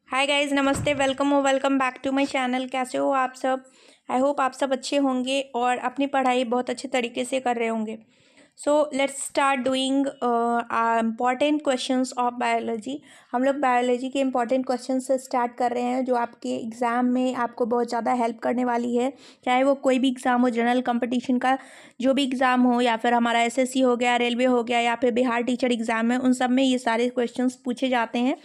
हाय guys, नमस्ते। Welcome back to my channel. कैसे हो आप सब? आई होप आप सब अच्छे होंगे और अपनी पढ़ाई बहुत अच्छे तरीके से कर रहे होंगे। सो let's start doing important questions of biology. हम लोग बायोलॉजी के इम्पॉर्टेंट क्वेश्चन से स्टार्ट कर रहे हैं जो आपके एग्ज़ाम में आपको बहुत ज़्यादा हेल्प करने वाली है। चाहे वो कोई भी एग्ज़ाम हो, जनरल कंपटीशन का जो भी एग्ज़ाम हो, या फिर हमारा एसएससी हो गया, रेलवे हो गया, या फिर बिहार टीचर एग्ज़ाम है, उन सब में ये सारे क्वेश्चंस पूछे जाते हैं।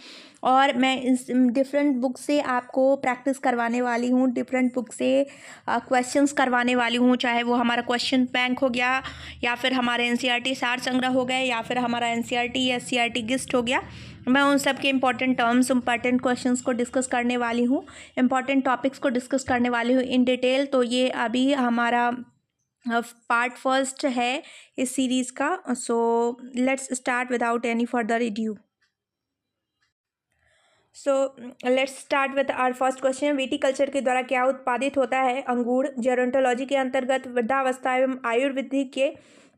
और मैं इस डिफरेंट बुक से आपको प्रैक्टिस करवाने वाली हूँ, डिफरेंट बुक से क्वेश्चंस करवाने वाली हूँ। चाहे वो हमारा क्वेश्चन बैंक हो गया, या फिर हमारे एनसीईआरटी सार संग्रह हो गए, या फिर हमारा एनसीईआरटी या एससीईआरटी गिस्ट हो गया। मैं उन सब के इंपॉर्टेंट टर्म्स, इंपॉर्टेंट क्वेश्चंस को डिस्कस करने वाली हूँ, इंपॉर्टेंट टॉपिक्स को डिस्कस करने वाली हूँ इन डिटेल। तो ये अभी हमारा पार्ट फर्स्ट है इस सीरीज़ का। So let's start without any further adieu. So let's start with our first question. Viticulture के द्वारा क्या उत्पादित होता है? अंगूर। जेरोंटोलॉजी के अंतर्गत वृद्धावस्था एवं आयुर्वृद्धि के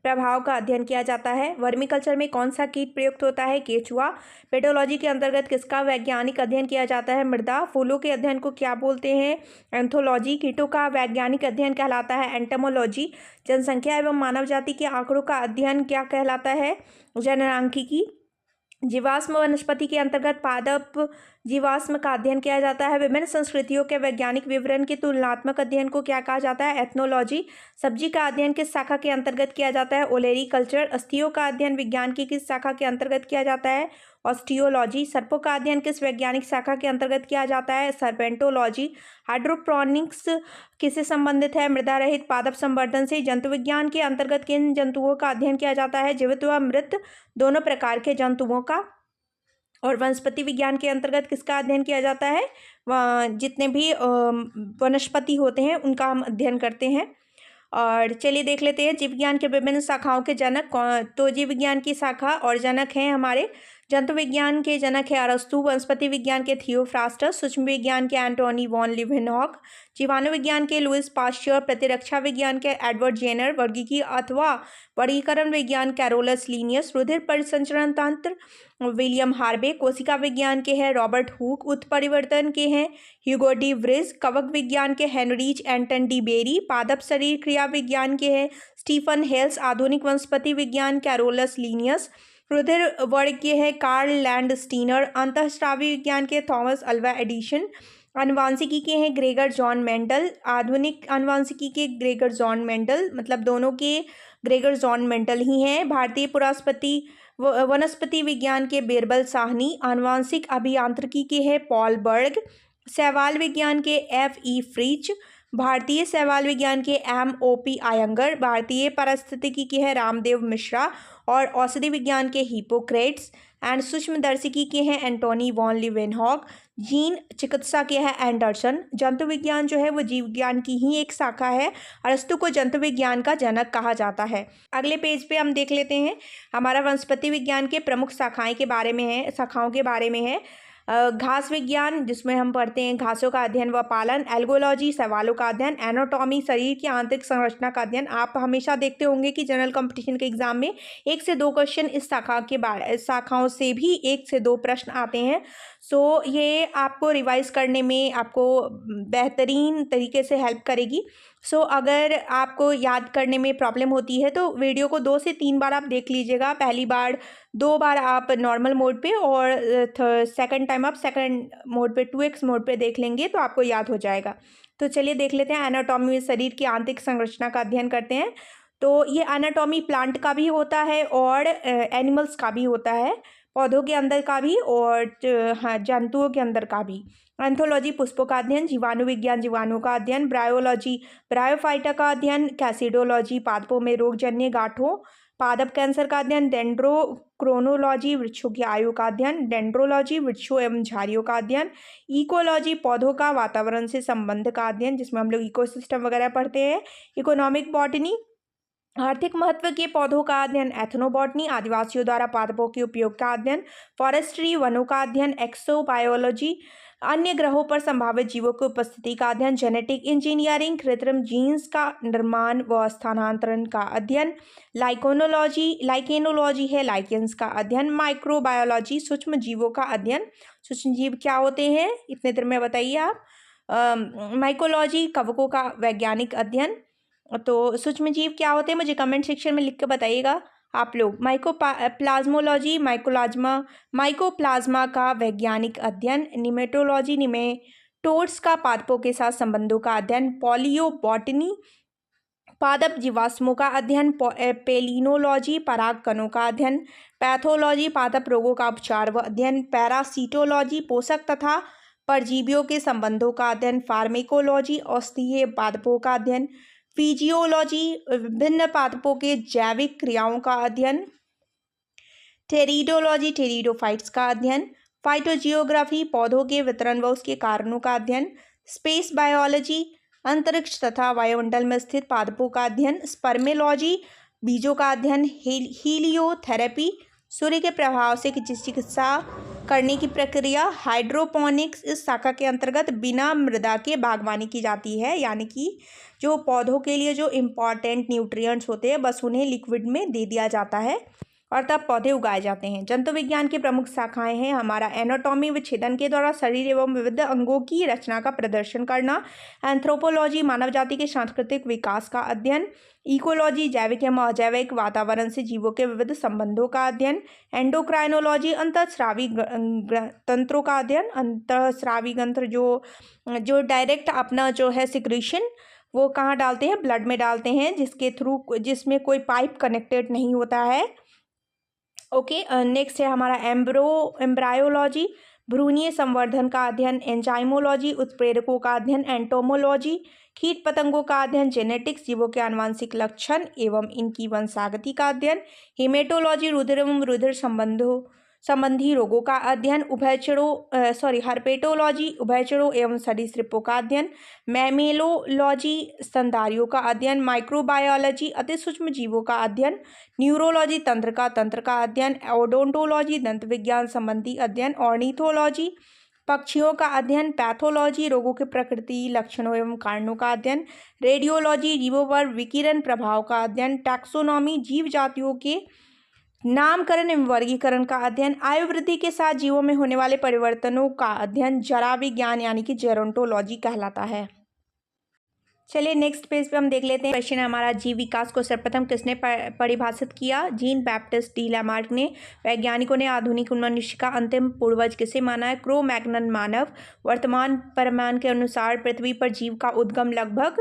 प्रभाव का अध्ययन किया जाता है। वर्मीकल्चर में कौन सा कीट प्रयुक्त होता है? केचुआ। पेडोलॉजी के अंतर्गत किसका वैज्ञानिक अध्ययन किया जाता है? मृदा। फूलों के अध्ययन को क्या बोलते हैं? एंथोलॉजी। कीटों का वैज्ञानिक अध्ययन कहलाता है एंटोमोलॉजी। जनसंख्या एवं मानव जाति के आंकड़ों का अध्ययन क्या कहलाता है? जननांकिकी। जीवाश्म वनस्पति के अंतर्गत पादप जीवाश्म का अध्ययन किया जाता है। विभिन्न संस्कृतियों के वैज्ञानिक विवरण के तुलनात्मक अध्ययन को क्या कहा जाता है? एथनोलॉजी। सब्जी का अध्ययन किस शाखा के अंतर्गत किया जाता है? ओलेरी कल्चर। अस्थियों का अध्ययन विज्ञान की किस शाखा के अंतर्गत किया जाता है? ऑस्टियोलॉजी। सर्पों का अध्ययन किस वैज्ञानिक शाखा के अंतर्गत किया जाता है? सर्पेंटोलॉजी। हाइड्रोपोनिक्स किससे संबंधित है? मृदा रहित पादप संवर्धन से। जंतु विज्ञान के अंतर्गत किन जंतुओं का अध्ययन किया जाता है? जीवित व मृत दोनों प्रकार के जंतुओं का। और वनस्पति विज्ञान के अंतर्गत किसका अध्ययन किया जाता है? जितने भी वनस्पति होते हैं उनका हम अध्ययन करते हैं। और चलिए देख लेते हैं जीव विज्ञान के विभिन्न शाखाओं के जनक कौन। तो जीव विज्ञान की शाखा और जनक हैं हमारे। जंतु विज्ञान के जनक है अरस्तु। वनस्पति विज्ञान के थियोफ्रास्टस। सूक्ष्म विज्ञान के एंटोनी वॉन लिवेनहॉक। जीवाणु विज्ञान के लुइस पाश्चर। प्रतिरक्षा विज्ञान के एडवर्ड जेनर। वर्गीकी अथवा वर्गीकरण विज्ञान कैरोलस लीनियस। रुधिर परिसंचरण तंत्र विलियम हार्वे। कोशिका विज्ञान के हैं रॉबर्ट हुक। उत्परिवर्तन के हैं ह्यूगो डी व्रिज। कवक विज्ञान के हेनरिच एंटन डी बेरी। पादप शरीर क्रिया विज्ञान के हैं स्टीफन हेल्स। आधुनिक वनस्पति विज्ञान कैरोलस लीनियस। रुधिर वर्ग के हैं कार्ल लैंड स्टीनर। अंतःस्रावी विज्ञान के थॉमस अल्वा एडिशन। आनुवांशिकी के हैं ग्रेगर जॉन मेंडल। आधुनिक आनुवांशिकी के ग्रेगर जॉन मेंडल, मतलब दोनों के ग्रेगर जॉन मेंडल ही हैं। भारतीय पुरास्पति वनस्पति विज्ञान के बिरबल साहनी। आनुवांशिक अभियांत्रिकी के हैं पॉल बर्ग। शैवाल विज्ञान के F.E. फ्रिच। भारतीय शैवाल विज्ञान के M.O.P. आयंगर। भारतीय पारिस्थितिकी के हैं रामदेव मिश्रा। और औषधि विज्ञान के हिपोक्रेट्स। एंड सूक्ष्मदर्शिकी के हैं एंटोनी वॉन लिवेनहॉक। जीन चिकित्सा के हैं एंडरसन। जंतु विज्ञान जो है वो जीव विज्ञान की ही एक शाखा है। अरस्तु को जंतु विज्ञान का जनक कहा जाता है। अगले पेज पे हम देख लेते हैं हमारा वनस्पति विज्ञान के प्रमुख शाखाओं के बारे में है। घास विज्ञान, जिसमें हम पढ़ते हैं घासों का अध्ययन व पालन। एल्गोलॉजी, सवालों का अध्ययन। एनाटॉमी, शरीर की आंतरिक संरचना का अध्ययन। आप हमेशा देखते होंगे कि जनरल कंपटीशन के एग्जाम में 1 से 2 क्वेश्चन इस शाखाओं से भी 1 से 2 प्रश्न आते हैं। सो ये आपको रिवाइज करने में आपको बेहतरीन तरीके से हेल्प करेगी। सो अगर आपको याद करने में प्रॉब्लम होती है तो वीडियो को 2 से 3 बार आप देख लीजिएगा। पहली बार 2 बार आप नॉर्मल मोड पे, और सेकंड टाइम आप सेकंड मोड पे 2x मोड पे देख लेंगे तो आपको याद हो जाएगा। तो चलिए देख लेते हैं। एनाटॉमी में शरीर की आंतरिक संरचना का अध्ययन करते हैं। तो ये एनाटॉमी प्लांट का भी होता है और एनिमल्स का भी होता है, पौधों के अंदर का भी और हाँ जंतुओं के अंदर का भी। एंथोलॉजी, पुष्पों का अध्ययन। जीवाणु विज्ञान, जीवाणुओं का अध्ययन। ब्रायोलॉजी, ब्रायोफाइटा का अध्ययन। कैसिडोलॉजी, पादपों में रोगजन्य गांठों पादप कैंसर का अध्ययन। डेंड्रोक्रोनोलॉजी, वृक्षों की आयु का अध्ययन। डेंड्रोलॉजी, वृक्षों एवं झाड़ियों का अध्ययन। इकोलॉजी, पौधों का वातावरण से संबंध का अध्ययन, जिसमें हम लोग इकोसिस्टम वगैरह पढ़ते हैं। इकोनॉमिक बॉटनी, आर्थिक महत्व के पौधों का अध्ययन एथनोबॉटनी, आदिवासियों द्वारा पादपों के उपयोग का अध्ययन फॉरेस्ट्री, वनों का अध्ययन एक्सोबायोलॉजी, अन्य ग्रहों पर संभावित जीवों की उपस्थिति का अध्ययन जेनेटिक इंजीनियरिंग, कृत्रिम जीन्स का निर्माण व स्थानांतरण का अध्ययन लाइकेनोलॉजी है लाइकेंस का अध्ययन, माइक्रोबायोलॉजी सूक्ष्म जीवों का अध्ययन। सूक्ष्म जीव क्या होते हैं इतने देर में बताइए आप। माइकोलॉजी कवकों का वैज्ञानिक अध्ययन। तो सूक्ष्म जीव क्या होते हैं मुझे कमेंट सेक्शन में लिख के बताइएगा आप लोग। प्लाज्मोलॉजी माइकोप्लाज्मा का वैज्ञानिक अध्ययन, निमेटोलॉजी निमेटोड्स का पादपों के साथ संबंधों का अध्ययन, पॉलियोबॉटनी पादप जीवाश्मों का अध्ययन, पेलिनोलॉजी पराग कणों का अध्ययन, पैथोलॉजी पादप रोगों का उपचार व अध्ययन, पैरासिटोलॉजी पोषक तथा परजीवियों के संबंधों का अध्ययन, फार्मेकोलॉजी औषधीय पादपों का अध्ययन, फिजियोलॉजी विभिन्न पादपों के जैविक क्रियाओं का अध्ययन, टेरिडोलॉजी टेरिडोफाइट्स का अध्ययन, फाइटोजियोग्राफी पौधों के वितरण व उसके कारणों का अध्ययन, स्पेस बायोलॉजी अंतरिक्ष तथा वायुमंडल में स्थित पादपों का अध्ययन, स्पर्मेलॉजी बीजों का अध्ययन, हीलियोथेरेपी सूर्य के प्रभाव से चिकित्सा करने की प्रक्रिया, हाइड्रोपोनिक्स इस शाखा के अंतर्गत बिना मृदा के बागवानी की जाती है, यानी कि जो पौधों के लिए जो इम्पॉर्टेंट न्यूट्रिएंट्स होते हैं बस उन्हें लिक्विड में दे दिया जाता है और तब पौधे उगाए जाते हैं। जंतु विज्ञान की प्रमुख शाखाएं हैं हमारा एनाटॉमी विच्छेदन के द्वारा शरीर एवं विविध अंगों की रचना का प्रदर्शन करना, एंथ्रोपोलॉजी मानव जाति के सांस्कृतिक विकास का अध्ययन, इकोलॉजी जैविक एवं अजैविक वातावरण से जीवों के विविध संबंधों का अध्ययन, एंडोक्राइनोलॉजी अंतःस्रावी तंत्रों का अध्ययन, अंतःस्रावी तंत्र जो डायरेक्ट अपना जो है सिक्रीशन वो कहाँ डालते हैं ब्लड में डालते हैं जिसमें कोई पाइप कनेक्टेड नहीं होता है। ओके नेक्स्ट है हमारा एम्ब्रायोलॉजी भ्रूणीय संवर्धन का अध्ययन, एंजाइमोलॉजी उत्प्रेरकों का अध्ययन, एंटोमोलॉजी कीट पतंगों का अध्ययन, जेनेटिक्स जीवों के आनुवंशिक लक्षण एवं इनकी वंशागति का अध्ययन, हेमेटोलॉजी रुधिर एवं रुधिर संबंधी रोगों का अध्ययन, हर्पेटोलॉजी उभयचरों एवं सरीसृपों का अध्ययन, मैमेलोलॉजी स्तनधारियों का अध्ययन, माइक्रोबायोलॉजी अति सूक्ष्म जीवों का अध्ययन, न्यूरोलॉजी तंत्र का अध्ययन, ओडोंटोलॉजी दंत विज्ञान संबंधी अध्ययन, ऑर्निथोलॉजी पक्षियों का अध्ययन, पैथोलॉजी रोगों की प्रकृति लक्षणों एवं कारणों का अध्ययन, रेडियोलॉजी जीवों पर विकिरण प्रभाव का अध्ययन, टैक्सोनॉमी जीव जातियों के नामकरण एवं वर्गीकरण का अध्ययन, आयु वृद्धि के साथ जीवों में होने वाले परिवर्तनों का अध्ययन जरा विज्ञान यानी कि जेरोंटोलॉजी कहलाता है। चलिए नेक्स्ट पेज पे हम देख लेते हैं। क्वेश्चन है हमारा जीव विकास को सर्वप्रथम किसने परिभाषित किया? जीन बैप्टिस्ट डी लामार्क ने। वैज्ञानिकों ने आधुनिक मनुष्य का अंतिम पूर्वज किसे माना है? क्रो मैग्नन मानव। वर्तमान प्रमाण के अनुसार पृथ्वी पर जीव का उद्गम लगभग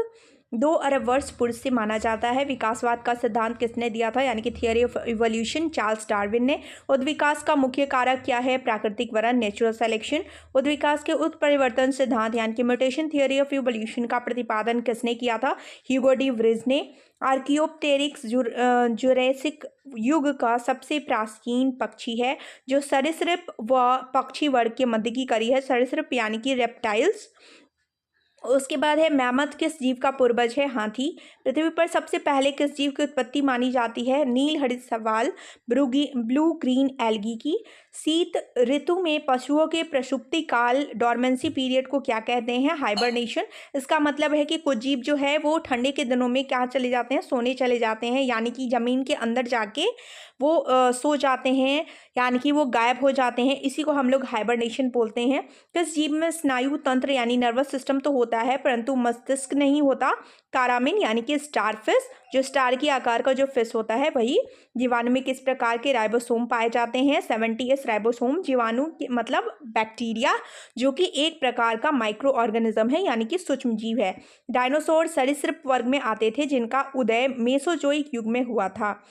2 अरब वर्ष पूर्व से माना जाता है। विकासवाद का सिद्धांत किसने दिया था? यानी कि theory of evolution Charles Darwin ने। उद्विकास का मुख्य कारक क्या है? प्राकृतिक वरण नेचुरल सिलेक्शन। उद्विकास के उत्परिवर्तन सिद्धांत यानी कि म्यूटेशन थियोरी ऑफ इवोल्यूशन का प्रतिपादन किसने किया था? ह्यूगो डी व्रिज ने। आर्कियोप्टेरिक्स जुरैसिक युग का सबसे प्राचीन पक्षी है जो सरीसृप व पक्षी वर्ग के मध्य की कड़ी है। सरीसृप यानी कि रेप्टाइल्स। उसके बाद है मैमथ किस जीव का पूर्वज है? हाथी। पृथ्वी पर सबसे पहले किस जीव की उत्पत्ति मानी जाती है? नील हरित शैवाल ब्लू ग्रीन एल्गी की। शीत ऋतु में पशुओं के प्रसुप्ति काल डॉर्मेंसी पीरियड को क्या कहते हैं? हाइबरनेशन। इसका मतलब है कि कुछ जीव जो है वो ठंडे के दिनों में क्या चले जाते हैं? सोने चले जाते हैं, यानी कि जमीन के अंदर जाके वो सो जाते हैं, यानी कि वो गायब हो जाते हैं। इसी को हम लोग हाइबरनेशन बोलते हैं। किस जीव में स्नायु तंत्र यानी नर्वस सिस्टम तो होता है परंतु मस्तिष्क नहीं होता? कारामिन यानी कि स्टारफिश। जो स्टार की आकार का जो फिश होता है वही। जीवाणु में किस प्रकार के राइबोसोम पाए जाते हैं? 70S ribosome. जीवाणु मतलब बैक्टीरिया जो कि एक प्रकार का माइक्रो ऑर्गेनिज्म है यानी कि सूक्ष्म जीव है। डायनासोर सरीसृप वर्ग में आते थे जिनका उदय मेसोजोइक युग में हुआ था।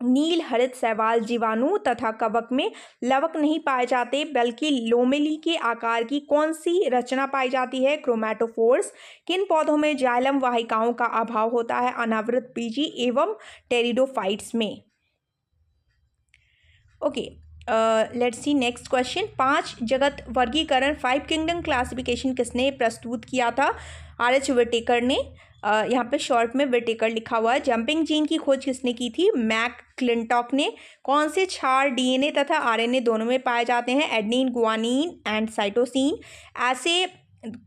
नील हरित शैवाल जीवाणु तथा कवक में लवक नहीं पाए जाते बल्कि लोमेली के आकार की कौन सी रचना पाई जाती है? क्रोमैटोफोर्स। किन पौधों में जाइलम वाहिकाओं का अभाव होता है? अनावृत बीजी एवं टेरिडोफाइट्स में। Okay let's see next question. 5 जगत वर्गीकरण 5 किंगडम क्लासिफिकेशन किसने प्रस्तुत किया था? R.H. विटेकर ने। यहाँ पे शॉर्ट में व्हिटेकर लिखा हुआ है। जंपिंग जीन की खोज किसने की थी? मैकक्लिंटॉक ने। कौन से क्षार डीएनए तथा आरएनए दोनों में पाए जाते हैं? Adenine, guanine and cytosine. ऐसे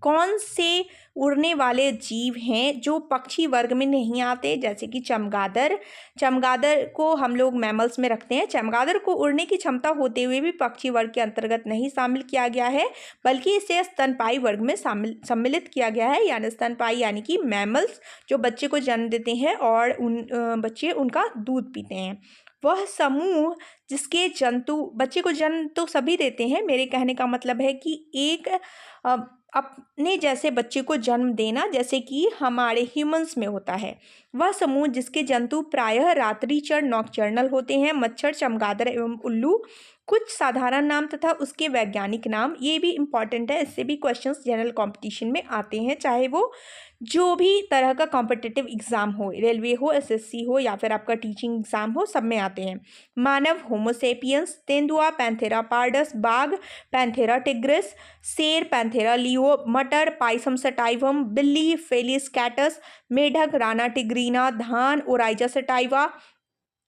कौन से उड़ने वाले जीव हैं जो पक्षी वर्ग में नहीं आते? जैसे कि चमगादड़। चमगादड़ को हम लोग मैमल्स में रखते हैं। चमगादड़ को उड़ने की क्षमता होते हुए भी पक्षी वर्ग के अंतर्गत नहीं शामिल किया गया है, बल्कि इसे स्तनपायी वर्ग में सम्मिलित किया गया है। यानी स्तनपायी यानी कि मैमल्स जो बच्चे को जन्म देते हैं और बच्चे उनका दूध पीते हैं। वह समूह जिसके बच्चे को जन्म तो सभी देते हैं, मेरे कहने का मतलब है कि एक अपने जैसे बच्चे को जन्म देना, जैसे कि हमारे ह्यूमंस में होता है। वह समूह जिसके जंतु प्रायः रात्रिचर नॉकटर्नल होते हैं। मच्छर, चमगादड़ एवं उल्लू कुछ साधारण नाम तथा उसके वैज्ञानिक नाम, ये भी इम्पॉर्टेंट है, इससे भी क्वेश्चंस जनरल कंपटीशन में आते हैं, चाहे वो जो भी तरह का कॉम्पिटिटिव एग्जाम हो, रेलवे हो, एसएससी हो या फिर आपका टीचिंग एग्जाम हो, सब में आते हैं। मानव होमोसेपियंस। तेंदुआ पैंथेरा पार्डस। बाघ पैंथेरा टिग्रिस। शेर पैंथेरा लियो। मटर पाइसम सटाइवम। बिल्ली फेलिस कैटस। मेढक राना टिग्रीना। धान ओराइजा सटाइवा।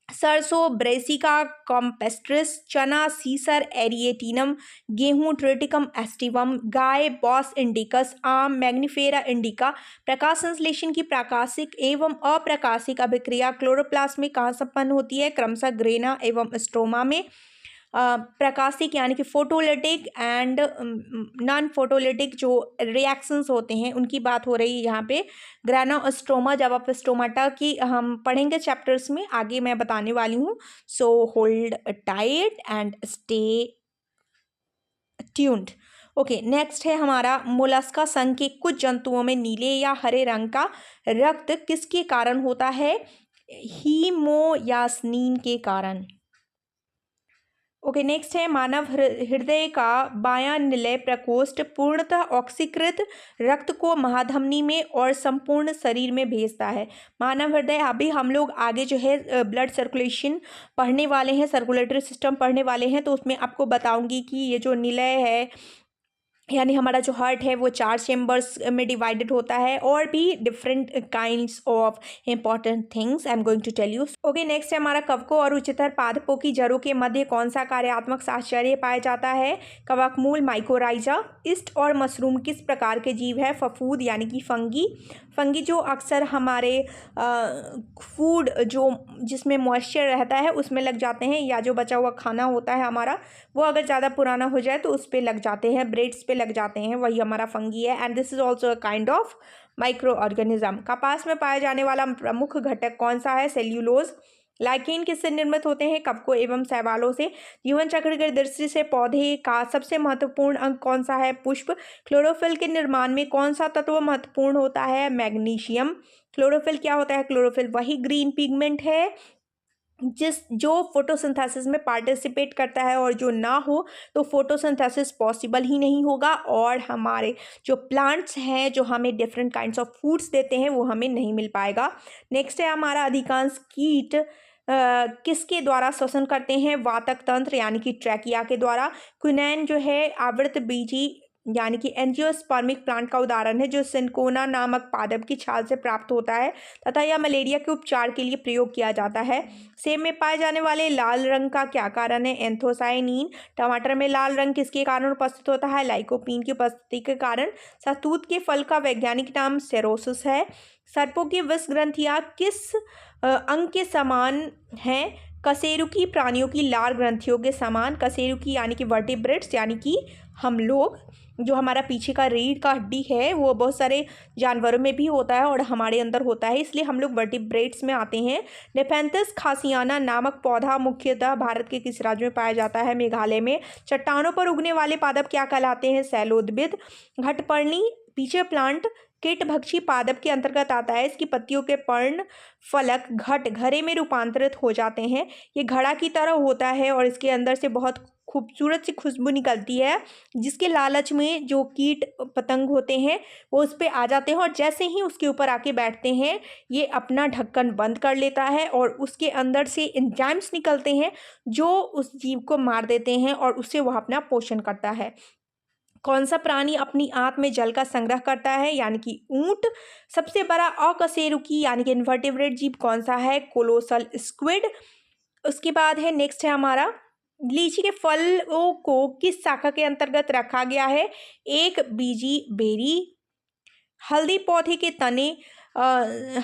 सरसों ब्रेसिका कॉम्पेस्ट्रिस। चना सीसर एरिएटिनम। गेहूं ट्रिटिकम एस्टिवम। गाय बॉस इंडिकस। आम मैग्निफेरा इंडिका। प्रकाश संश्लेषण की प्राकाशिक एवं अप्राकाशिक अभिक्रिया क्लोरोप्लास्ट में कहाँ संपन्न होती है? क्रमशः ग्रेना एवं स्ट्रोमा में। प्रकाशिक यानी कि फोटोलिटिक एंड नॉन फोटोलिटिक जो रिएक्शंस होते हैं उनकी बात हो रही है यहाँ पे। ग्रेना और स्ट्रोमा, जब आप स्टोमाटा की हम पढ़ेंगे चैप्टर्स में, आगे मैं बताने वाली हूँ। So hold tight and stay tuned. Okay, next है हमारा मोलस्का संघ के कुछ जंतुओं में नीले या हरे रंग का रक्त किसके कारण होता है? हीमोयास्नीन के कारण। ओके, नेक्स्ट है मानव हृदय का बायां निलय प्रकोष्ठ पूर्णतः ऑक्सीकृत रक्त को महाधमनी में और संपूर्ण शरीर में भेजता है। मानव हृदय, अभी हम लोग आगे जो है ब्लड सर्कुलेशन पढ़ने वाले हैं, सर्कुलेटरी सिस्टम पढ़ने वाले हैं, तो उसमें आपको बताऊंगी कि ये जो निलय है यानी हमारा जो हार्ट है वो 4 चेम्बर्स में डिवाइडेड होता है, और भी different kinds of important things I am going to tell you. Okay, next है हमारा कवकों और उच्चतर पादपों की जड़ों के मध्य कौन सा कार्यात्मक साहचर्य पाया जाता है? कवकमूल माइकोराइजा। ईस्ट और मशरूम किस प्रकार के जीव है? फफूद यानी कि फंगी। फंगी जो अक्सर हमारे फूड जो जिसमें मॉइस्चर रहता है उसमें लग जाते हैं, या जो बचा हुआ खाना होता है हमारा वो अगर ज़्यादा पुराना हो जाए तो उस पर लग जाते हैं, ब्रेड्स पे लग जाते हैं, वही हमारा फंगी है। And this is also a kind of micro organism. कपास में पाया जाने वाला प्रमुख घटक कौन सा है? सेल्यूलोज। लाइकेन किससे निर्मित होते हैं? कवकों एवं शैवालों से। जीवन चक्र की दृष्टि से पौधे का सबसे महत्वपूर्ण अंग कौन सा है? पुष्प। क्लोरोफिल के निर्माण में कौन सा तत्व महत्वपूर्ण होता है? मैग्नीशियम। क्लोरोफिल क्या होता है? क्लोरोफिल वही ग्रीन पिगमेंट है जो फोटोसिंथेसिस में पार्टिसिपेट करता है, और जो ना हो तो फोटोसिंथेसिस पॉसिबल ही नहीं होगा, और हमारे जो प्लांट्स हैं जो हमें डिफरेंट काइंड्स ऑफ फूड्स देते हैं वो हमें नहीं मिल पाएगा। नेक्स्ट है हमारा अधिकांश कीट किसके द्वारा श्वसन करते हैं? वातक तंत्र यानी कि ट्रैकिया के द्वारा। क्विनैन जो है आवृत बीजी यानी कि एंजियोस्पर्मिक प्लांट का उदाहरण है जो सिंकोना नामक पादप की छाल से प्राप्त होता है तथा यह मलेरिया के उपचार के लिए प्रयोग किया जाता है। सेब में पाए जाने वाले लाल रंग का क्या कारण है? एंथोसायनिन। टमाटर में लाल रंग किसके कारण उपस्थित होता है? लाइकोपीन की उपस्थिति के कारण। शहतूत के फल का वैज्ञानिक नाम सेरोसिस है। सर्पों की विष ग्रंथियां किस अंग के समान हैं? कशेरुकी प्राणियों की लार ग्रंथियों के समान। कशेरुकी यानी कि वर्टिब्रेट्स यानी कि हम लोग, जो हमारा पीछे का रीढ़ का हड्डी है वो बहुत सारे जानवरों में भी होता है और हमारे अंदर होता है, इसलिए हम लोग वर्टिब्रेट्स में आते हैं। नेफेंथस खासियाना नामक पौधा मुख्यतः भारत के किस राज्य में पाया जाता है? मेघालय में। चट्टानों पर उगने वाले पादप क्या कहलाते हैं? शैलोद्भिद। घटपर्णी पीछे प्लांट कीट भक्षी पादप के अंतर्गत आता है। इसकी पत्तियों के पर्ण फलक घट घरे में रूपांतरित हो जाते हैं। ये घड़ा की तरह होता है और इसके अंदर से बहुत खूबसूरत सी खुशबू निकलती है, जिसके लालच में जो कीट पतंग होते हैं वो उस पर आ जाते हैं और जैसे ही उसके ऊपर आके बैठते हैं ये अपना ढक्कन बंद कर लेता है और उसके अंदर से एंजाइम्स निकलते हैं जो उस जीव को मार देते हैं और उससे वह अपना पोषण करता है। कौन सा प्राणी अपनी आंत में जल का संग्रह करता है, यानी कि ऊंट। सबसे बड़ा अकशेरुकी यानी कि इन्वर्टेब्रेट जीव कौन सा है, कोलोसल स्क्विड। उसके बाद है नेक्स्ट है हमारा, लीची के फलों को किस शाखा के अंतर्गत रखा गया है, एक बीजी बेरी। हल्दी पौधे के तने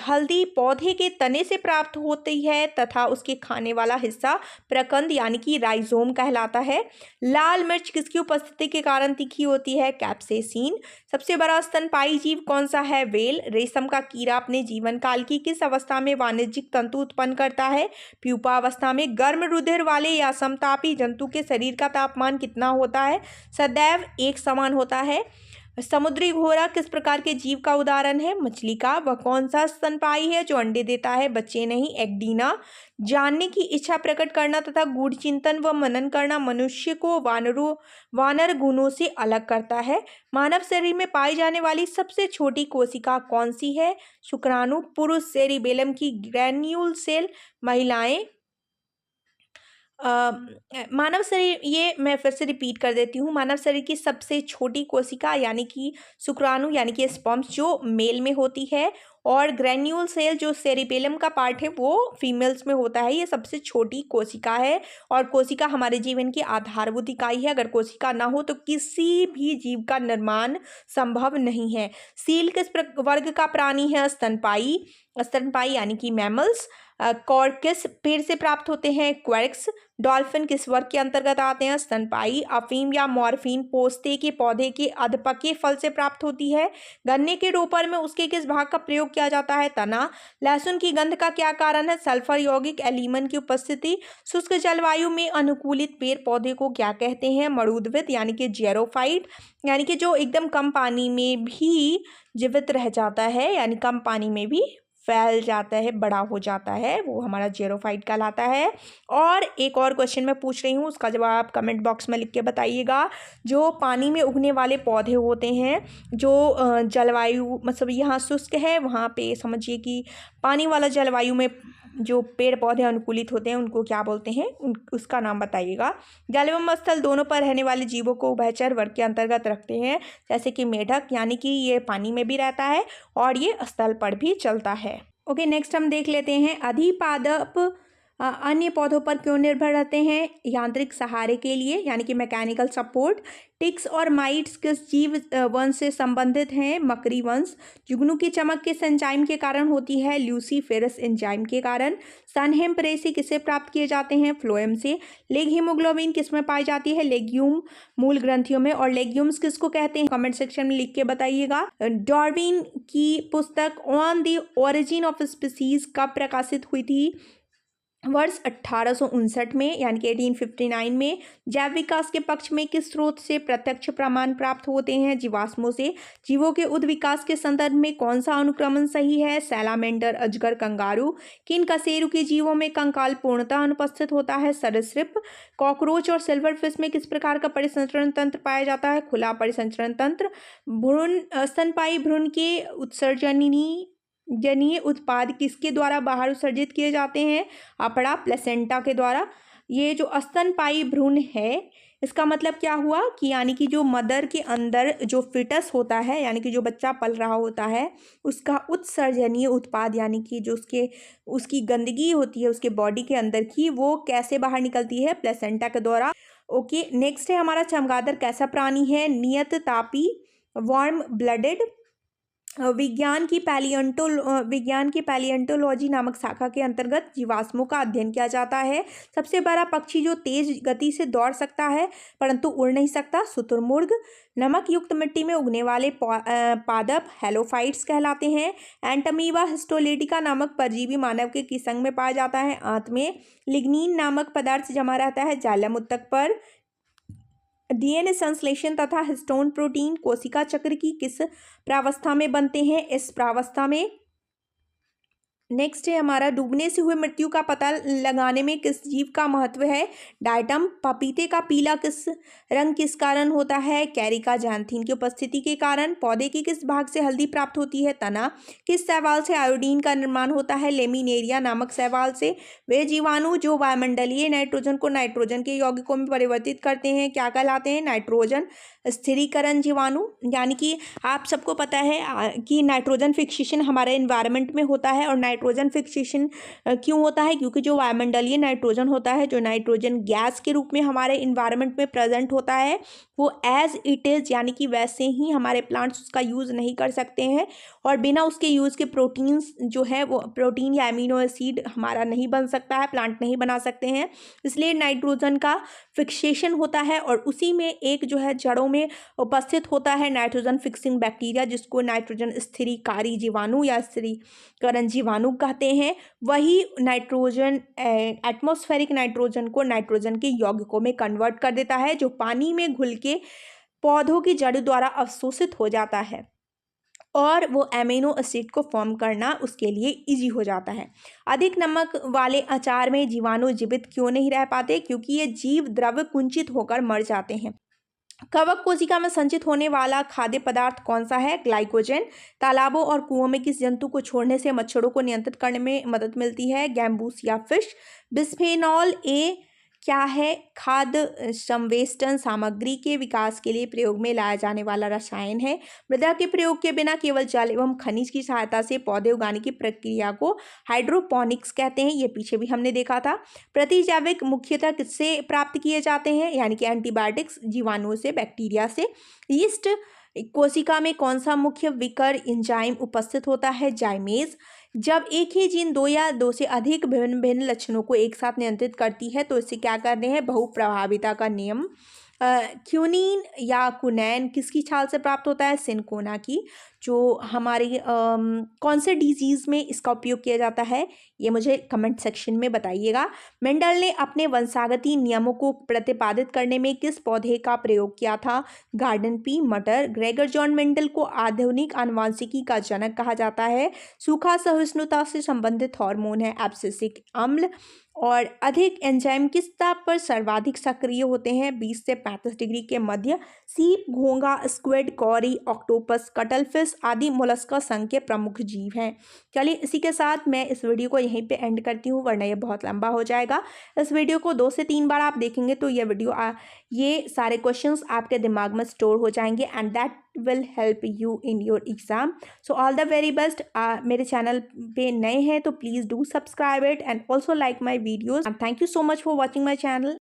हल्दी पौधे के तने से प्राप्त होती है तथा उसके खाने वाला हिस्सा प्रकंद यानी कि राइजोम कहलाता है। लाल मिर्च किसकी उपस्थिति के कारण तीखी होती है, कैप्सेसिन। सबसे बड़ा स्तनपायी जीव कौन सा है, व्हेल। रेशम का कीड़ा अपने जीवन काल की किस अवस्था में वाणिज्यिक तंतु उत्पन्न करता है, प्यूपा अवस्था में। गर्म रुधिर वाले या समतापी जंतु के शरीर का तापमान कितना होता है, सदैव एक समान होता है। समुद्री घोड़ा किस प्रकार के जीव का उदाहरण है, मछली का। वह कौन सा स्तनपायी है जो अंडे देता है, बच्चे नहीं, एग्डीना। जानने की इच्छा प्रकट करना तथा गूढ़ चिंतन व मनन करना मनुष्य को वानर गुणों से अलग करता है। मानव शरीर में पाई जाने वाली सबसे छोटी कोशिका कौन सी है, शुक्राणु। पुरुष सेरिबेलम की ग्रैन्यूल सेल, महिलाएं। मानव शरीर, ये मैं फिर से रिपीट कर देती हूँ, मानव शरीर की सबसे छोटी कोशिका यानी कि शुक्राणु यानी कि स्पर्म्स जो मेल में होती है, और ग्रैन्यूल सेल जो सेरिबेलम का पार्ट है वो फीमेल्स में होता है। ये सबसे छोटी कोशिका है और कोशिका हमारे जीवन की आधारभूत इकाई है। अगर कोशिका ना हो तो किसी भी जीव का निर्माण संभव नहीं है। सील किस वर्ग का प्राणी है, स्तनपायी। स्तनपायी यानी कि मैमल्स। कॉर्क किस पेड़ से प्राप्त होते हैं, क्वेर्क्स। डॉल्फिन किस वर्ग के अंतर्गत आते हैं, स्तनपायी। अफीम या मॉर्फिन पोस्ते के पौधे के अधपके फल से प्राप्त होती है। गन्ने के रोपर में उसके किस भाग का प्रयोग किया जाता है, तना। लहसुन की गंध का क्या कारण है, सल्फर यौगिक एलिमन की उपस्थिति। शुष्क जलवायु में अनुकूलित पेड़ पौधे को क्या कहते हैं, मरूदविद यानी कि जेरोफाइट, यानी कि जो एकदम कम पानी में भी जीवित रह जाता है, यानी कम पानी में भी फैल जाता है, बड़ा हो जाता है, वो हमारा जेरोफाइट कहलाता है। और एक और क्वेश्चन मैं पूछ रही हूँ, उसका जवाब आप कमेंट बॉक्स में लिख के बताइएगा। जो पानी में उगने वाले पौधे होते हैं, जो जलवायु मतलब यहाँ शुष्क है, वहाँ पे समझिए कि पानी वाला जलवायु में जो पेड़ पौधे अनुकूलित होते हैं उनको क्या बोलते हैं, उसका नाम बताइएगा। जल एवं स्थल दोनों पर रहने वाले जीवों को उभयचर वर्ग के अंतर्गत रखते हैं, जैसे कि मेढक यानी कि ये पानी में भी रहता है और ये स्थल पर भी चलता है। ओके, नेक्स्ट हम देख लेते हैं, अधिपादप अन्य पौधों पर क्यों निर्भर रहते हैं, यांत्रिक सहारे के लिए यानी कि मैकेनिकल सपोर्ट। टिक्स और माइट्स किस जीव वंश से संबंधित हैं, मकड़ी वंश। जुगनू की चमक किस एंजाइम के कारण होती है, ल्यूसीफेरस एंजाइम के कारण। सनहेम प्रेसी किससे प्राप्त किए जाते हैं, फ्लोएम से। लेग हीमोग्लोबिन किस में पाई जाती है, लेग्यूम मूल ग्रंथियों में। और लेग्यूम्स किसको कहते हैं, कमेंट सेक्शन में लिख के बताइएगा। डार्विन की पुस्तक on the origin of species कब प्रकाशित हुई थी, वर्ष 1859 में यानी कि 1859 में। जैव विकास के पक्ष में किस स्रोत से प्रत्यक्ष प्रमाण प्राप्त होते हैं, जीवाश्मों से। जीवों के उद विकास के संदर्भ में कौन सा अनुक्रमण सही है, सैलामेंडर, अजगर, कंगारू। किन कशेरुकी जीवों में कंकाल पूर्णतः अनुपस्थित होता है, सरीसृप। कॉकरोच और सिल्वरफिश में किस प्रकार का परिसंचरण तंत्र पाया जाता है, खुला परिसंचरण तंत्र। भ्रूण स्तनपायी भ्रूण के जनीय उत्पाद किसके द्वारा बाहर उत्सर्जित किए जाते हैं, अपड़ा प्लेसेंटा के द्वारा। ये जो स्तनपायी भ्रूण है इसका मतलब क्या हुआ कि यानी कि जो मदर के अंदर जो फिटस होता है यानी कि जो बच्चा पल रहा होता है उसका उत्सर्जनीय उत्पाद यानी कि जो उसकी गंदगी होती है उसके बॉडी के अंदर की, वो कैसे बाहर निकलती है, प्लेसेंटा के द्वारा। ओके, नेक्स्ट है हमारा चमगादड़ कैसा प्राणी है, नियत तापी, वार्म ब्लडेड। विज्ञान की पैलियोंटोलॉजी नामक शाखा के अंतर्गत जीवाश्मों का अध्ययन किया जाता है। सबसे बड़ा पक्षी जो तेज गति से दौड़ सकता है परंतु उड़ नहीं सकता, शुतुरमुर्ग। नमक युक्त मिट्टी में उगने वाले पादप हैलोफाइट्स कहलाते हैं। एंटमीबा हिस्टोलिटिका नामक परजीवी मानव के किसंग में पाया जाता है, आंत में। लिग्निन नामक पदार्थ जमा रहता है जाइलम उत्तक पर। डीएनए संश्लेषण तथा हिस्टोन प्रोटीन कोशिका चक्र की किस प्रावस्था में बनते हैं, इस प्रावस्था में। नेक्स्ट है हमारा, डूबने से हुए मृत्यु का पता लगाने में किस जीव का महत्व है, डायटम। पपीते का पीला रंग किस कारण होता है, कैरिका जैंथीन की उपस्थिति के कारण। पौधे के किस भाग से हल्दी प्राप्त होती है, तना। किस शैवाल से आयोडीन का निर्माण होता है, लेमिनेरिया नामक शैवाल से। वे जीवाणु जो वायुमंडलीय नाइट्रोजन को नाइट्रोजन के यौगिकों में परिवर्तित करते हैं क्या कहलाते हैं, नाइट्रोजन। स्थिरीकरण जीवाणु, यानी कि आप सबको पता है कि नाइट्रोजन फिक्सेशन हमारे इन्वायरमेंट में होता है। और नाइट्रोजन फिक्सेशन क्यों होता है? क्योंकि जो वायुमंडलीय नाइट्रोजन होता है, जो नाइट्रोजन गैस के रूप में हमारे इन्वायरमेंट में प्रेजेंट होता है, वो एज इट इज़ यानी कि वैसे ही हमारे प्लांट्स उसका यूज़ नहीं कर सकते हैं, और बिना उसके यूज़ के प्रोटीन्स जो है वो प्रोटीन या अमीनो एसिड हमारा नहीं बन सकता है, प्लांट नहीं बना सकते हैं। इसलिए नाइट्रोजन का फिक्सेशन होता है, और उसी में एक जो है जड़ों में उपस्थित होता है नाइट्रोजन फिक्सिंग बैक्टीरिया, जिसको नाइट्रोजन स्थिरीकारी जीवाणु या स्थिरीकरण जीवाणु कहते हैं। वही नाइट्रोजन एटमॉस्फेरिक नाइट्रोजन को नाइट्रोजन के यौगिकों में कन्वर्ट कर देता है, जो पानी में घुल के पौधों की जड़ द्वारा अवशोषित हो जाता है, और वो एमिनो एसिड को फॉर्म करना उसके लिए इजी हो जाता है। अधिक नमक वाले अचार में जीवाणु जीवित क्यों नहीं रह पाते? क्योंकि ये जीव द्रव्य कुंचित होकर मर जाते हैं। कवक कोशिका में संचित होने वाला खाद्य पदार्थ कौन सा है? ग्लाइकोजन। तालाबों और कुओं में किस जंतु को छोड़ने से मच्छरों को नियंत्रित करने में मदद मिलती है? Gambusia fish. बिस्फेनॉल ए क्या है? खाद्य संवेष्टन सामग्री के विकास के लिए प्रयोग में लाया जाने वाला रसायन है। मृदा के प्रयोग के बिना केवल जल एवं खनिज की सहायता से पौधे उगाने की प्रक्रिया को हाइड्रोपोनिक्स कहते हैं। ये पीछे भी हमने देखा था। प्रतिजैविक मुख्यतः किससे प्राप्त किए जाते हैं? यानी कि एंटीबायोटिक्स जीवाणुओं से, बैक्टीरिया से। यीस्ट कोशिका में कौन सा मुख्य विकर एंजाइम उपस्थित होता है? जाइमेज। जब एक ही जीन दो या दो से अधिक भिन्न भिन्न लक्षणों को एक साथ नियंत्रित करती है तो इसे क्या कहते हैं? बहुप्रभाविता का नियम। क्यूनिन या कुनैन किसकी छाल से प्राप्त होता है? सिनकोना की। जो हमारी कौन से डिजीज़ में इसका उपयोग किया जाता है, ये मुझे कमेंट सेक्शन में बताइएगा। मेंडल ने अपने वंशागति नियमों को प्रतिपादित करने में किस पौधे का प्रयोग किया था? गार्डन पी, मटर। ग्रेगर जॉन मेंडल को आधुनिक आनुवंशिकी का जनक कहा जाता है। सूखा सहिष्णुता से संबंधित हार्मोन है एब्सिसिक अम्ल। और अधिक एंजाइम किस ताप पर सर्वाधिक सक्रिय होते हैं? 20 से 35 डिग्री के मध्य। सीप, घोंगा, स्क्विड, कॉरी, ऑक्टोपस, कटलफिश आदि मोलस्का संघ के प्रमुख जीव हैं। चलिए इसी के साथ मैं इस वीडियो को यहीं पे एंड करती हूँ, वरना ये बहुत लंबा हो जाएगा। इस वीडियो को 2 से 3 बार आप देखेंगे तो ये वीडियो ये सारे क्वेश्चंस आपके दिमाग में स्टोर हो जाएंगे, and that will help you in your exam. So all the very best. मेरे चैनल पे नए हैं तो please do subscribe it and also like my videos, and thank you so much for watching my channel.